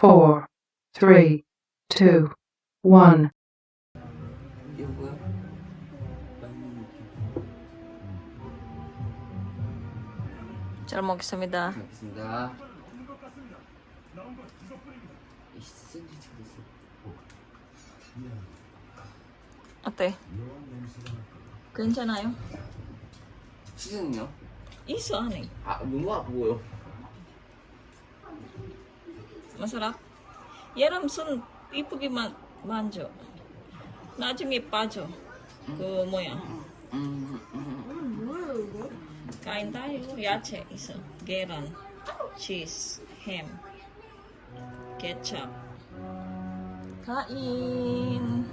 4, 3, 2, 1. 잘 먹겠습니다. 알겠습니다. 1cm 됐어. 어때? 괜찮아요? 치즈는요? 있어 안에. 뭔가 뭐요? masarap. 얘랑 손 이쁘게 만져. 나중에 빠져. 그 뭐야? kain tayo. 야채 있어. 계란, cheese, ham, ketchup. kain.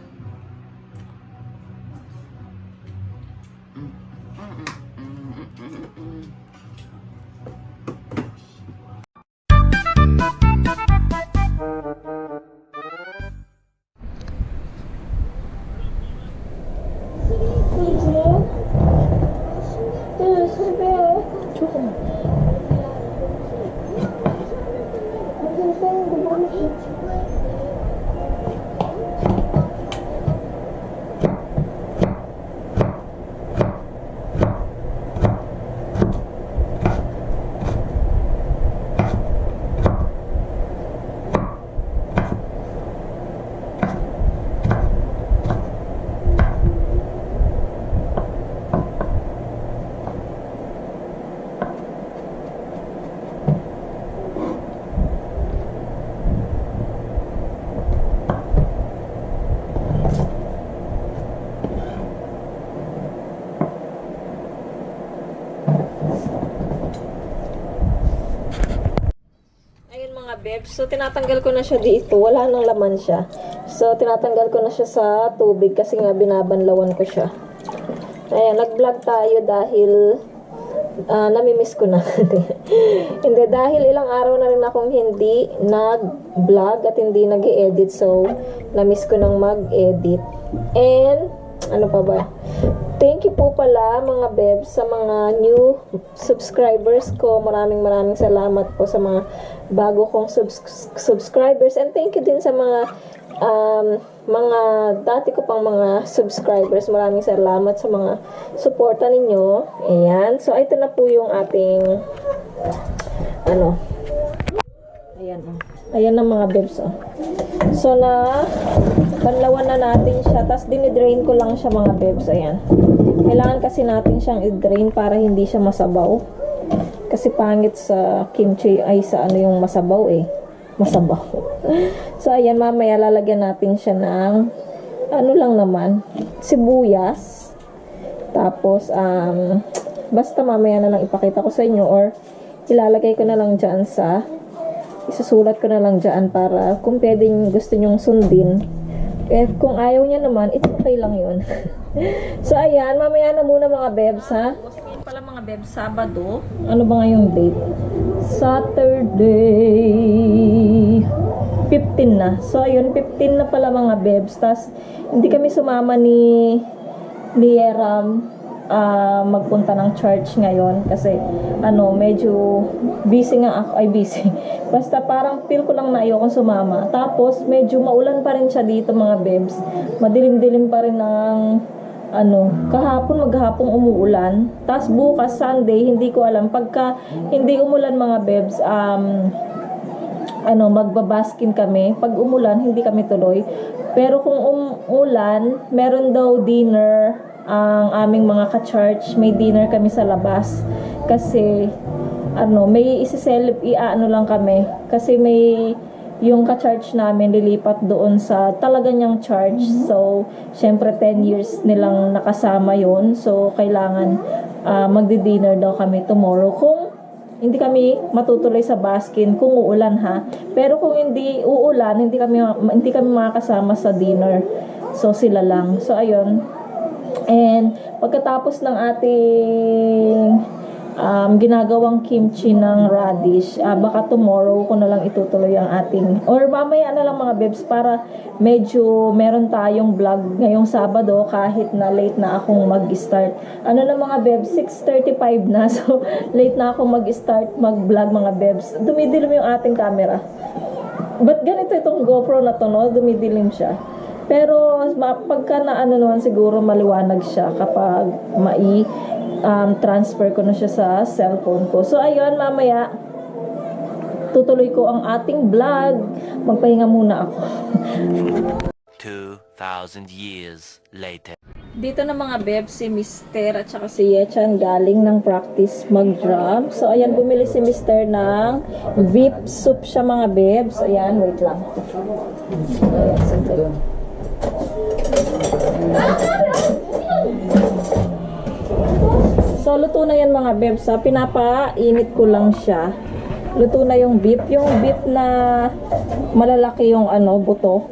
Bebs. So, tinatanggal ko na siya dito. Wala nang laman siya. So, tinatanggal ko na siya sa tubig kasi nga binabanlawan ko siya. Ayan, nag-vlog tayo dahil namimiss ko na. Hindi, dahil ilang araw na rin akong hindi nag-vlog at hindi nag-edit. So, namiss ko nang mag-edit. And, ano pa ba? Thank you po pala mga bebs sa mga new subscribers ko. Maraming salamat po sa mga bago kong subscribers. And thank you din sa mga dati ko pang mga subscribers. Maraming salamat sa mga suporta ninyo. Ayan. So, ito na po yung ating ayan. Ayan na mga bebs. So, banlawan na natin siya. Tapos, dinidrain ko lang siya mga bebs. Ayan. Kailangan kasi natin siyang i-drain para hindi siya masabaw. Kasi pangit sa kimchi ay sa yung masabaw masabaw. So, ayan, mamaya lalagyan natin siya ng lang naman, sibuyas. Tapos, basta mamaya na lang ipakita ko sa inyo or ilalagay ko na lang dyan isusulat ko na lang dyan para kung pwedeng gusto nyong sundin. Kung ayaw niya naman, it's okay lang yun. So, ayan, mamaya na muna mga bebs, ha? Ngayon pala mga bebs, Sabado. Ano ba ngayong date? Saturday 15 na. So, ayun, 15 na pala mga bebs. Tas, hindi kami sumama ni Yeram magpunta ng church ngayon kasi medyo busy nga ako, busy. Basta parang feel ko lang na ayokong sumama. Tapos medyo maulan pa rin siya dito mga bebs. Madilim-dilim pa rin ng maghapong umuulan. Tapos bukas Sunday, hindi ko alam pagka hindi umulan mga bebs, magbabaskin kami. Pag umulan, hindi kami tuloy. Pero kung umulan, meron daw dinner ang aming mga ka-church. May dinner kami sa labas. Kasi, may lang kami. Kasi may yung ka-church namin lilipat doon sa talaga niyang church. So, syempre 10 years nilang nakasama yon. So, kailangan magdi-dinner daw kami tomorrow. Kung hindi kami matutuloy sa baskin kung uulan ha. Pero kung hindi uulan, hindi kami makakasama sa dinner. So sila lang. So ayun. And pagkatapos ng ating ginagawang kimchi ng radish, baka tomorrow ko na lang itutuloy ang ating, or mamaya na lang mga bebs, para medyo meron tayong vlog ngayong Sabado kahit na late na akong mag-start. Ano na mga bebs, 6:35 na, so late na akong mag-start mag-vlog mga bebs. Dumidilim yung ating camera. Ba't ganito itong GoPro na to, no? Dumidilim siya. Pero pagka na ano naman siguro maliwanag siya kapag transfer ko na siya sa cellphone ko. So ayun, mamaya tutuloy ko ang ating vlog. Magpahinga muna ako. 2,000 years later. Dito na mga bebs, si Mister at saka si Yechan galing ng practice mag-drum. So, ayan, bumili si Mister ng beef soup siya mga bebs. Ayan, wait lang. Ayan, sandali. So, luto na yan mga bebs. Pinapainit ko lang siya. Luto na yung beef. Yung beef na malalaki yung buto.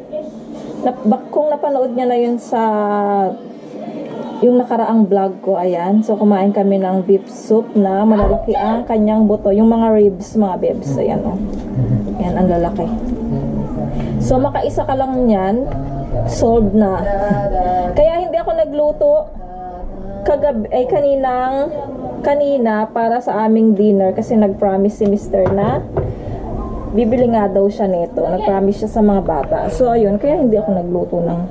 Kung napanood niya na yun sa yung nakaraang vlog ko, ayan. So, kumain kami ng beef soup na malalaki ang kanyang buto. Yung mga ribs, mga bebs. Ayan, o. Ayan, ang lalaki. So, makaisa ka lang yan, solved na. Kaya hindi ako nagluto kanina para sa aming dinner kasi nag-promise si Mr. na bibili nga daw siya nito. Nag-promise siya sa mga bata. So, ayun. Kaya hindi ako nagluto ng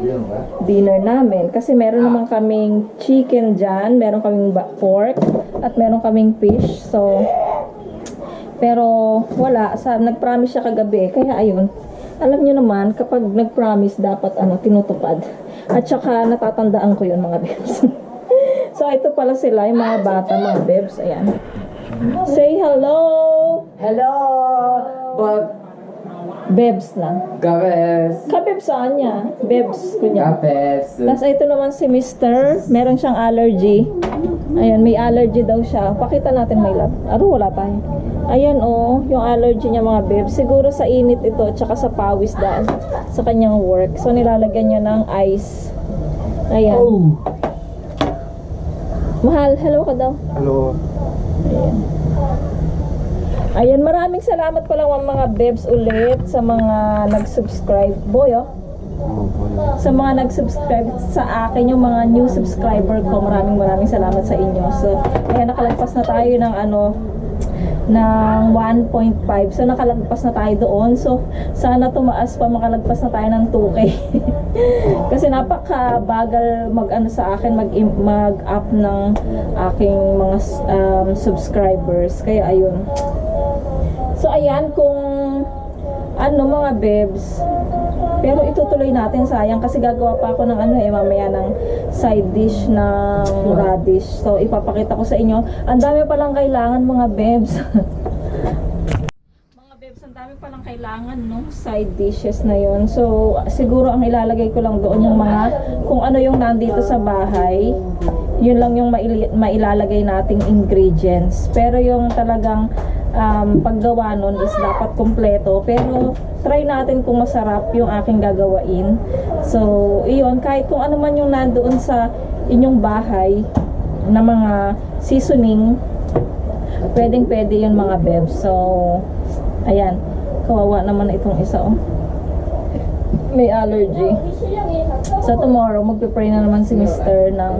dinner namin. Kasi meron naman kaming chicken dyan. Meron kaming pork. At meron kaming fish. So, pero wala. Nag-promise siya kagabi. Kaya ayun. Alam nyo naman, kapag nag-promise, dapat tinutupad. At saka natatandaan ko yun mga bebs. So, ito pala sila, yung mga bata, mga bebs. Ayan. Say hello! Hello! Pag Bebs lang. Kabebs! Kabebs saan niya? Bebs, kunya. Kabebs! Tapos ito naman si Mister. Meron siyang allergy. Ayan, may allergy daw siya. Pakita natin may lab. Wala pa. Ayan yung allergy niya mga bebs. Siguro sa init ito, tsaka sa pawis daan sa kanyang work. So, nilalagyan niya ng ice. Ayan. Oh! Mahal, hello ka daw. Hello! Ayan, maraming salamat pala mga bebs ulit sa mga nag-subscribe. Sa mga nag-subscribe sa akin, yung mga new subscriber ko, maraming salamat sa inyo. So, ayan, nakalagpas na tayo ng ng 1.5. So, nakalagpas na tayo doon. So, sana tumaas pa, makalagpas na tayo ng 2K. Kasi napakabagal sa akin mag-up ng aking mga subscribers. Kaya, ayun. So, ayan, kung mga bebs, pero itutuloy natin, sayang, kasi gagawa pa ako ng mamaya ng side dish ng radish. So, ipapakita ko sa inyo. Ang dami palang kailangan, mga bebs. Mga bebs, ang dami palang kailangan, no? Side dishes na yon. So, siguro ang ilalagay ko lang doon yung kung ano yung nandito sa bahay. Yun lang yung mailalagay nating ingredients. Pero yung talagang paggawa nun is dapat kompleto, pero try natin kung masarap yung aking gagawain. So, iyon, kahit kung ano man yung nandoon sa inyong bahay na mga seasoning, pwede yun mga bebs. So, ayan, kawawa naman itong isa, may allergy. So, tomorrow magpe-pray na naman si Mr. ng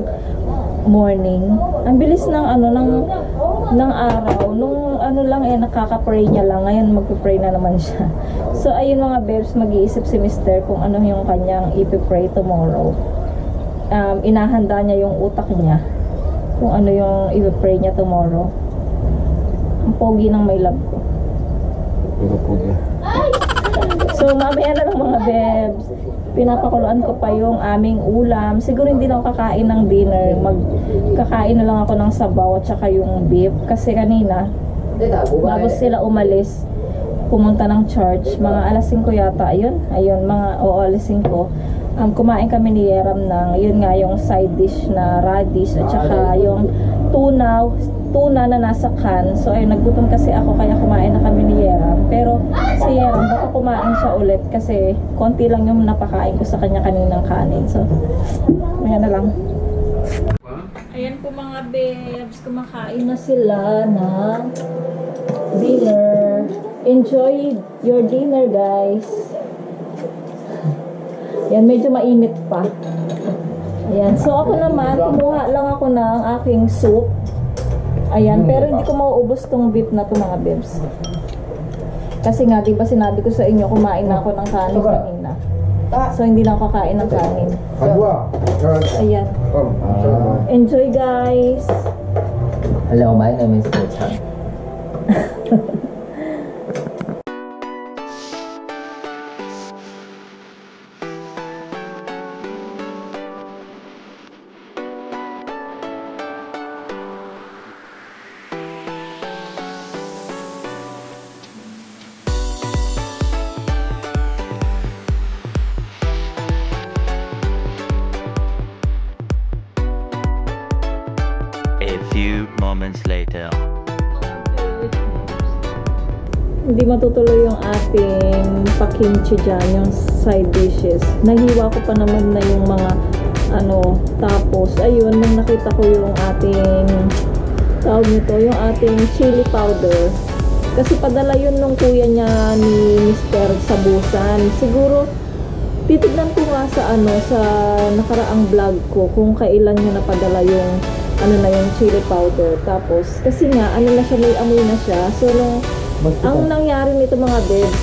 morning. Ang bilis ng ng araw. Nung nakaka-pray niya lang. Ngayon magpe-pray na naman siya. So, ayun mga bebs, mag-iisip si Mr. kung ano yung kanyang ipi-pray tomorrow. Inahanda niya yung utak niya kung ano yung ipi-pray niya tomorrow. Ang pogi ng may love ko. So, mamaya na lang mga bebs. Pinapakuluan ko pa yung aming ulam. Siguro hindi na ako kakain ng dinner. Magkakain na lang ako ng sabaw at saka yung beef. Kasi kanina, bago sila umalis, pumunta ng church. Mga alas 5 yata. Ayun, alas 5. Kumain kami ni Yeram ng, yun nga, yung side dish na radish at saka yung tuna na nasa can. So, ayun, naggutom kasi ako kaya kumain na kami ni Yeram. Pero si Yeram, baka kumain siya ulit kasi konti lang yung napakain ko sa kanya kaninang kanin. So, ayan na lang. Ayan po mga babes, kumakain na sila ng dinner. Enjoy your dinner, guys. Yan, medyo mainit pa. Ayan, so ako naman, kumuha lang ako ng aking soup. Ayan, pero hindi ko mauubos tong beef na to mga bebs. Kasi nga, di ba sinabi ko sa inyo, kumain na ako ng kanin kanina. So, hindi na ako kakain ng kanin. Ayan. Enjoy, guys! Hello, my name is Chan. A few moments later. Hindi matutuloy yung ating pakimchi dyan, yung side dishes. Nahiwa ko pa naman na yung mga tapos ayun, nang nakita ko yung ating tawag nito, yung ating chili powder. Kasi padala yun nung kuya niya ni Mr. Sabusan. Siguro titignan ko nga sa sa nakaraang vlog ko kung kailan niya napadala yung yung chili powder. Tapos kasi nga na siya, may amoy na siya. So ang nangyari nito mga bebs,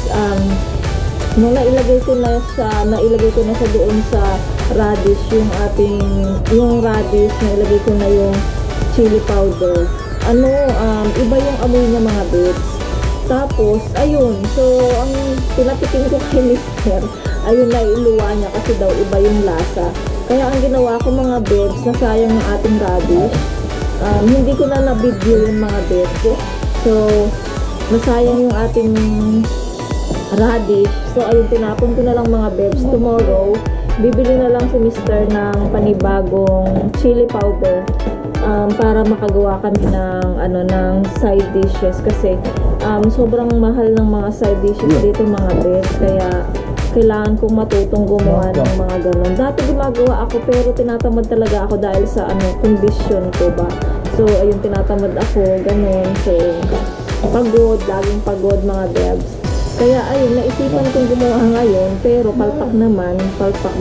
nung nailagay ko na siya doon sa radish, yung radish, nailagay ko na yung chili powder. Iba yung amoy niya mga bebs. Tapos, ayun, so ang pinatikin ko kay Mr. ayun, nailuwa niya kasi daw iba yung lasa. Kaya ang ginawa ko mga bebs, nasayang yung ating radish. Hindi ko na na-video yung mga bebs. So, nasayang yung ating radish. So, ayun, tinapon ko na lang mga bebs. Tomorrow, bibili na lang si Mr. ng panibagong chili powder para makagawa kami ng side dishes. Kasi, sobrang mahal ng mga side dishes dito mga bebs. Kaya, kailangan kong matutong gumawa ng mga ganon. Dati gumagawa ako pero tinatamad talaga ako dahil sa condition ko ba. So, ayun, tinatamad ako, ganon. So, laging pagod mga bebs. Kaya ayun, naisipan kong gumawa ngayon, pero palpak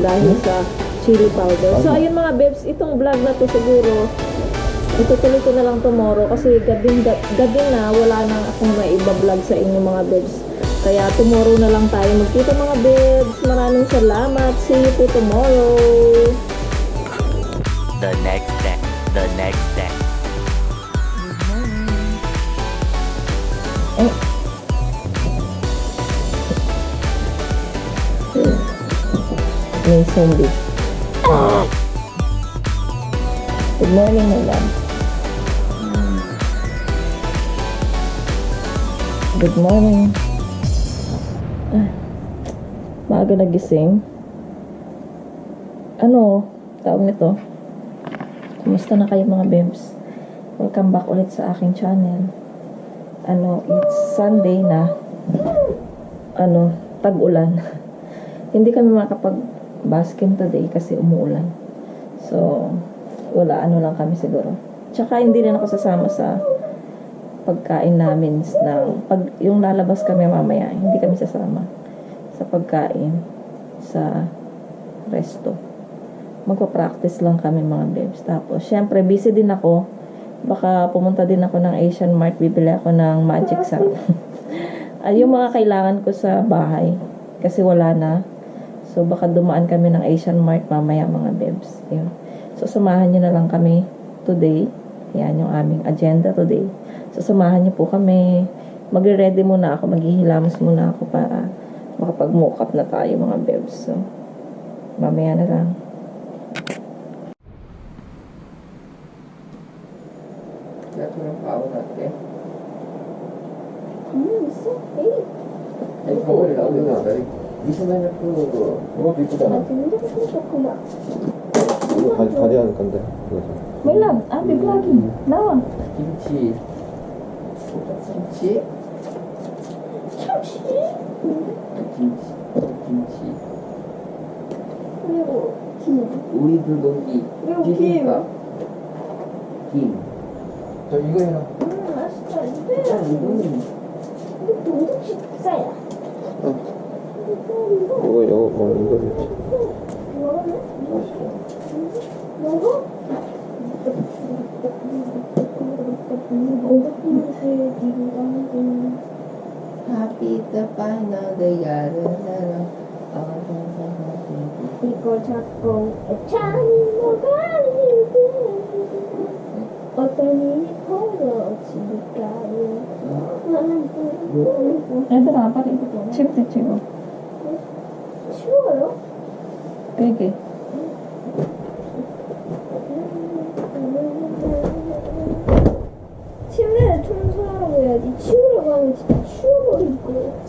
dahil sa chili powder. So ayun mga bebs, itong vlog na to siguro itutuloy ko na lang tomorrow kasi gabi na, wala na akong maiba-vlog sa inyo mga bebs. Kaya tomorrow na lang tayo magkita mga bebs. Maraming salamat. See you po tomorrow. The next day. May zombie. Good morning, my love. Good morning. Maaga nagising. Tawag nito? Kumusta na kayo mga bebs? Welcome back ulit sa aking channel. It's Sunday na. Tag-ulan. Hindi kami makapag-basking today kasi umuulan. So, wala, lang kami siguro. Tsaka hindi rin ako sasama sa pagkain namin yung lalabas kami mamaya, hindi kami sasama sa pagkain sa resto. Magpa-practice lang kami mga bebs. Tapos, syempre, busy din ako. Baka pumunta din ako ng Asian Mart, bibili ako ng magic sarap. Yung mga kailangan ko sa bahay. Kasi wala na. So, baka dumaan kami ng Asian Mart mamaya mga bebs. Yun. So, samahan nyo na lang kami today. Yan yung aming agenda today. So, samahan nyo po kami. Magre-ready muna ako. Maghihilamos muna ako para makapag-mock up na tayo mga bebs. So, mamaya na lang. Lahat mo ng pao natin. Hey. Bisa banyak tuh. Itu 가져야 할 건데. My love, I'll be vlogging. Now. 김치. 김치? 김치. 우리 불고기. 찌개가. 김. 저 이거 해라. 맛있다. 이거는. 이것도 엄청 식사야. 이거 먹는 거지. 먹어? Happy the final day 야르라라 이걸 잡고 찬이 가리듯 어떤 일이 벌어질까요? 얘들아, 빨리 집도 치고. 추워요? 되게. 침대를 청소하라고 해야지. 치우라고 하면 진짜 치워버릴 거예요.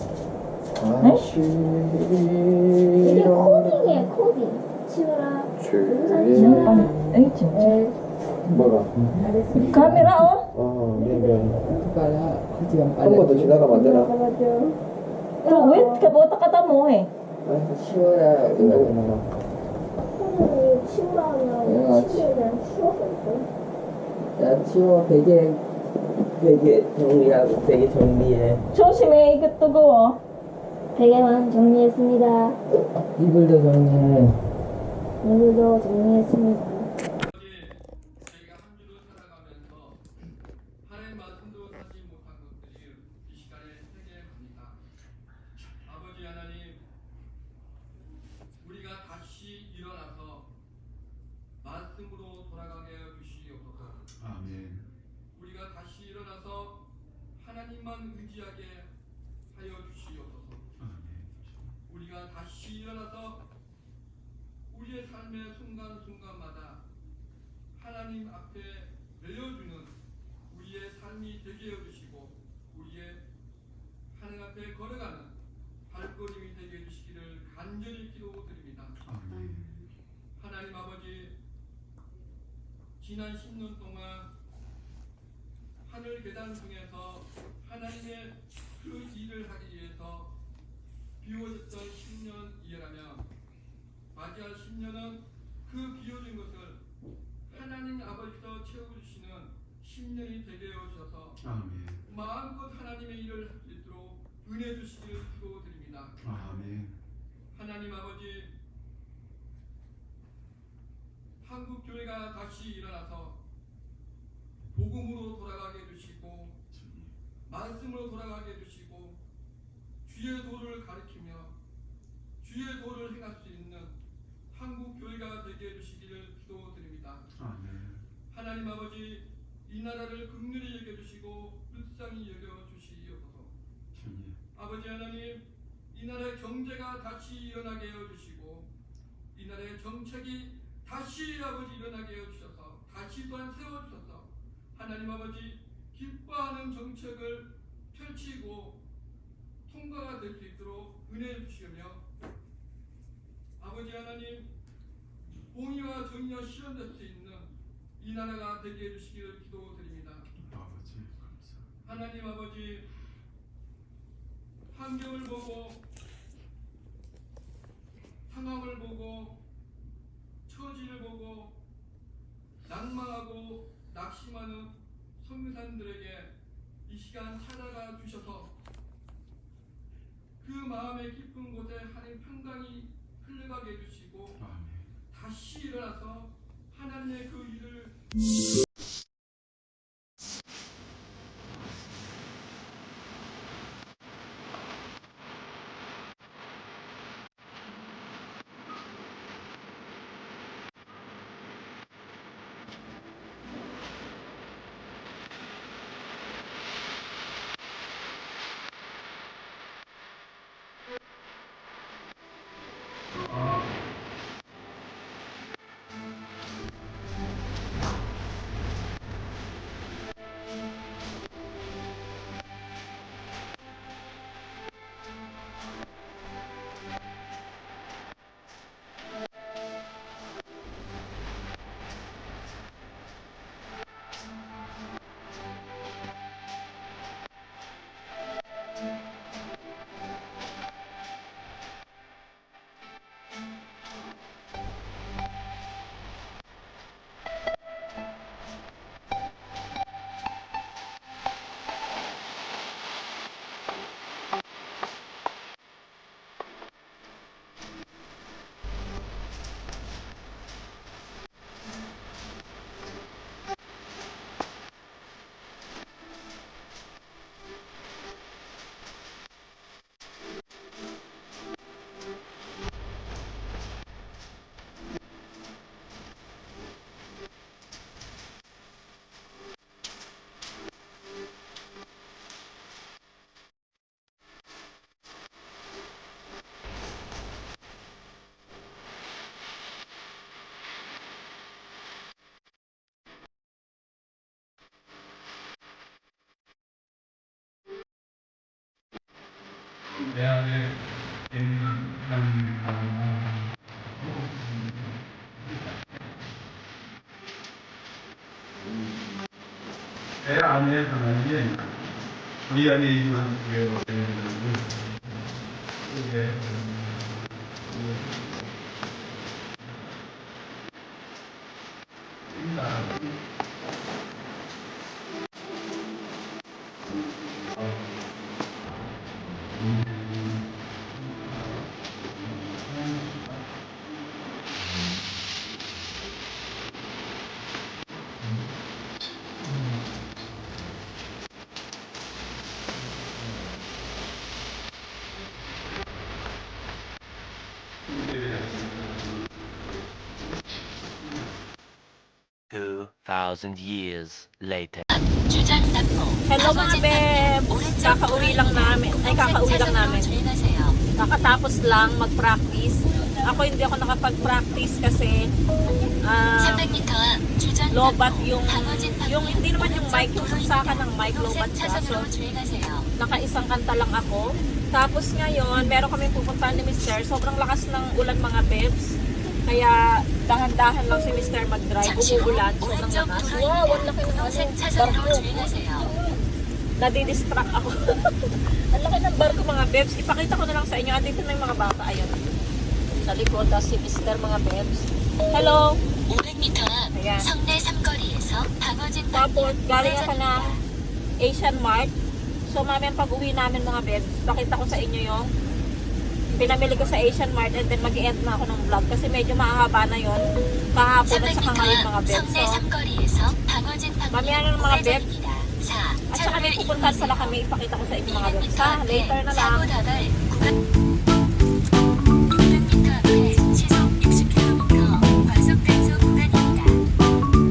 이게 코딩이에요, 코딩. 치우라. 우산 치우라. 에이, 진짜. 네, 뭐가? 알겠습니다. 카메라, 미안. 빨라 커지가 한 번 더 지나가면 안 되나? 맞아. 왜 이렇게 뭐다 갖다 뭐해? 치워야 된다고 코딩이 치우라 하면 야, 침대 그냥 치워버릴 야 치워 베개 정리하고 베개 정리해 조심해, 이거 뜨거워. 베개만 정리했습니다. 이불도 정리해 오늘도 정리했습니다. 저희가 한 주를 살아가면서 하나님 말씀도 하지 못한 것들이 이 시간에 회개합니다. 아버지 하나님, 우리가 다시 일어나서 말씀으로 돌아가게 하여 주시옵소서. 아멘. 우리가 다시 일어나서 하나님만 의지하게 하여 주시옵소서. 아멘. 우리가 다시 일어나서 우리의 삶의 순간순간마다 하나님 앞에 내어주는 우리의 삶이 되게 해주시고 우리의 하나님 앞에 걸어가는 발걸음이 되게 해주시기를 간절히 기도드립니다. 아멘. 하나님 아버지, 지난 10년 동안 하늘 계단 중에서 하나님의 그 일을 하기 위해서 비워졌던 10년이라면 맞이할 10년은 그 비워진 것을 하나님 아버지께서 채워주시는 10년이 되게 해주셔서 아멘. 마음껏 하나님의 일을 할 수 있도록 은혜 주시기를 기도드립니다. 아멘. 하나님 아버지, 한국 교회가 다시 일어나서 복음으로 돌아가게 해주시고 말씀으로 돌아가게 해주시고 주의 도를 가리키며 주의 도를 행할 수 있는 한국 교회가 되게 해주시기를 기도드립니다. 아멘. 하나님 아버지, 이 나라를 긍휼히 여겨주시고 불쌍히 여겨주시옵소서. 주님. 아버지 하나님, 이 나라의 경제가 다시 일어나게 해주시고 이 나라의 정책이 다시 아버지 일어나게 해주셔서 다시 또한 세워주셔서 하나님 아버지 기뻐하는 정책을 펼치고 통과가 될 수 있도록 은혜해 주시며 아버지 하나님, 공의와 정의가 실현될 수 있는 이 나라가 되게 해주시기를 기도드립니다. 아버지 감사. 하나님 아버지, 환경을 보고 상황을 보고 처지를 보고 낭망하고 낙심하는 성교사님들에게 이 시간 찾아가 주셔서 그 마음의 깊은 곳에 하나님 평강이 흘러가게 해주시고 아멘. 다시 일어나서 하나님의 그 일을 내 안에 내 안에 하나님이 우리 안에 있는 외로움을 이게 Two 2,000 years later. Hello mga bebs! Kakauwi lang namin. Kakatapos lang mag-practice. Ako hindi ako nakapag-practice kasi lobat yung hindi naman yung mic, yung saksakan ng mic, lobat siya. So, nakaisang kanta lang ako. Tapos ngayon, meron kami pupuntahan ni Mr. Sobrang lakas ng ulan mga bebs. Kaya dahan-dahan lang si Mr. mag-drive. Umuulan. Sobrang lakas. Wow, ang laki ng barko. Nadidistract ako. Ang laki ng barko mga bebs. Ipakita ko na lang sa inyo. Andito na yung mga bata. Ayun. Sa likod na si Mr. mga bebs. Hello! 500m 앞 Ayan. 성내 삼거리에서 방어진 Tapos, galing ako ng Asian Mart. So, mamaya pag uwi namin mga bebs, pakita ko sa inyo yung pinamili ko sa Asian Mart and then mag-i-end na ako ng vlog kasi medyo mahaba na yon kahapon at saka ngayon mga 300m bebs. 성내 So, 삼거리에서 방어진 mamaya na ng mga bebs. 방면입니다. 4. At saka may pupuntahan pala kami, ipakita ko sa inyo mga bebs. Ha, later na lang. 사고 다발 구간 600m 앞에 시속 60km 과속 단속 구간입니다. 그건 정말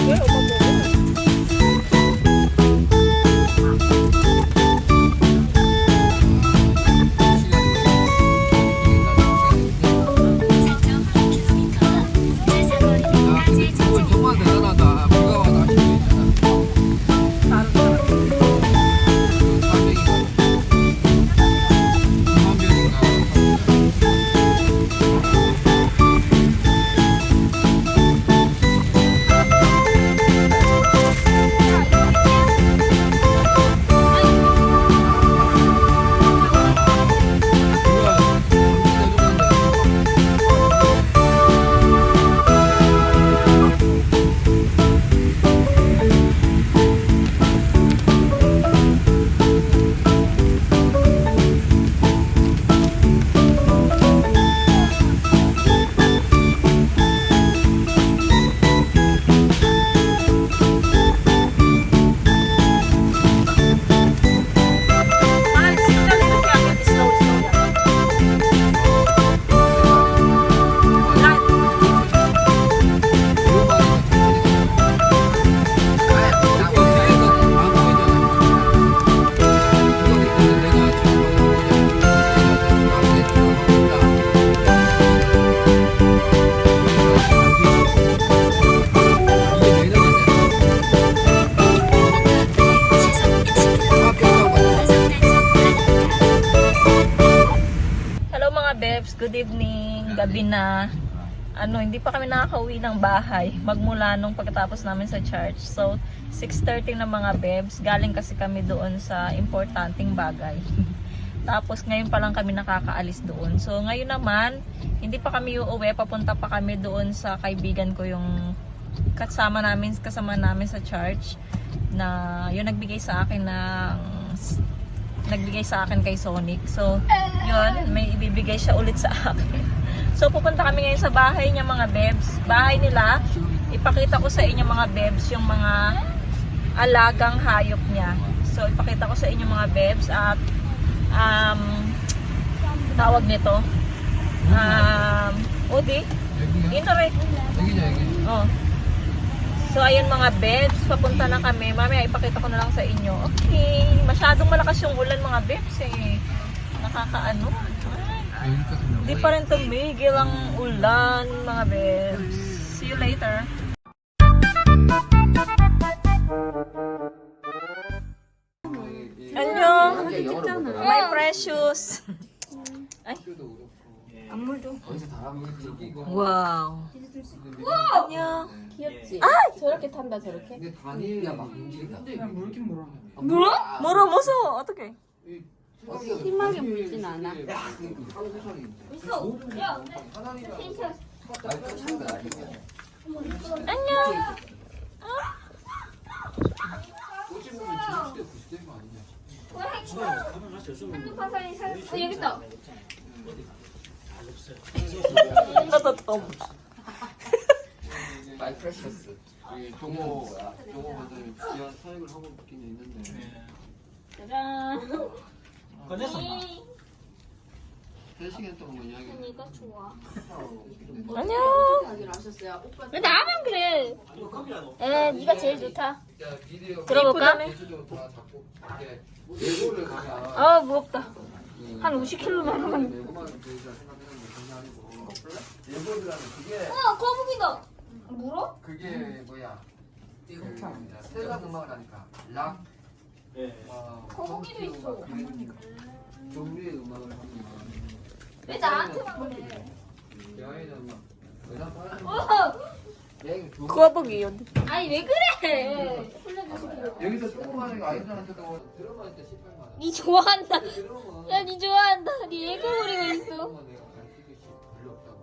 대단하다. 비가 와도 아직도 있잖아. Good evening, gabi na. Hindi pa kami nakakauwi ng bahay magmula nung pagkatapos namin sa church. So, 6:30 na mga bebs. Galing kasi kami doon sa importanteng bagay. Tapos ngayon pa lang kami nakakaalis doon. So, ngayon naman, hindi pa kami uuwi. Papunta pa kami doon sa kaibigan ko yung kasama namin sa church na yung nagbigay sa akin kay Sonic. So, yun, may ibibigay siya ulit sa akin. So, pupunta kami ngayon sa bahay niya mga bebs. Bahay nila. Ipakita ko sa inyo mga bebs yung mga alagang hayop niya. So, ipakita ko sa inyo mga bebs at tawag nito Odi? Inore. Oh. So, ayun mga bebs, papunta na kami. Mamaya ipakita ko na lang sa inyo. Okay. Masyadong malakas yung ulan mga bebs eh. Nakakaano. Hindi pa rin tumigil ang ulan mga bebs. See you later. 한개 영어로 보더라. My precious. 거기서 달아먹는 와우. 안녕. 귀엽지? 저렇게 탄다 저렇게. 근데 다니엘이야 막 움직인다. 물어 무서워. 어떡해. 심하게 물진 않아. 안녕. 핸드폰 사진 여기 있다. 마이 프레셔스. 종호야. 종호 완전 귀한 사역을 하고 있긴 있는데. 짜잔. 꺼냈어. 3시간 동안 이야기. 언니가 좋아. 안녕. 왜 나만 그래? 에, 네가 제일 좋다. 야, 비디오 들어볼까? 예술적으로 다 잡고 이렇게 예고를 가면 아 무겁다. 한 50kg만 하면. 예고만 되자 생각했는데 그게 아니고 예고라는 그게 거북이다. 물어? 그게 뭐야? 그 세상 음악을 하니까 락, 거북이도 있어. 종류의 음악을 하니까 왜 나한테만 그래? 여행은 막 외상 어! 빠져. 여행 좋은 거북이 어디? 아니 왜 그래? 흘려주시기로. 여기서 조그마한 아이들한테도 들어갈 때 18만 원. 니 좋아한다. 들으면 야, 니 좋아한다. 니 애교 부리고 있어. 들으면 내가 가르치기 별로 없다고.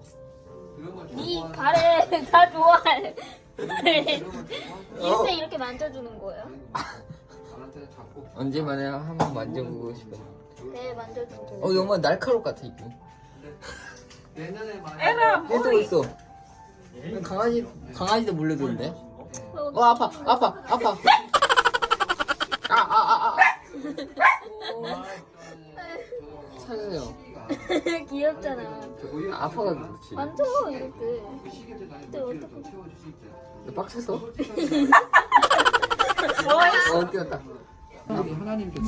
들으면 니 좋아하는 발에 다 좋아해. 들으면 이렇게 이렇게 만져주는 거예요? 나한테 잡고 언제만에 한번 만져보고 싶어. 네, 만져주는 거. 너무 날카로울 것 같아 이거. 내년에 만약 얘도 있어. 강아지도 물려주는데. 아파. 찾아요. 귀엽잖아. 아파가 그렇지. 만져 이렇게. 근데 어떻게 채워주실 때 너 빡쳤어? 좋아했어. 뛰었다. 하나님께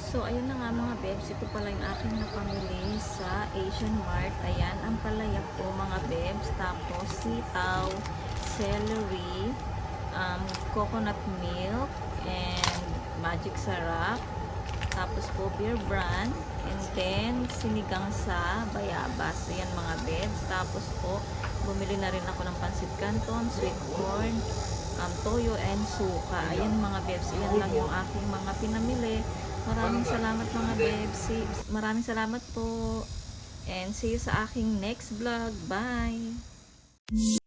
So, ayun na nga mga bebs. Ito pala yung aking napamili sa Asian Mart. Ayan, ang palaya po mga bebs. Tapos, sitaw, celery, coconut milk, and magic sarap. Tapos po beer brand. And then sinigang sa bayabas. Ayan mga bebs. Tapos po bumili na rin ako ng pansit canton, sweet corn, toyo and suka. Ayan mga bebs. Ayan lang yung aking mga pinamili. Maraming salamat mga bebs. Maraming salamat po. And see you sa aking next vlog. Bye!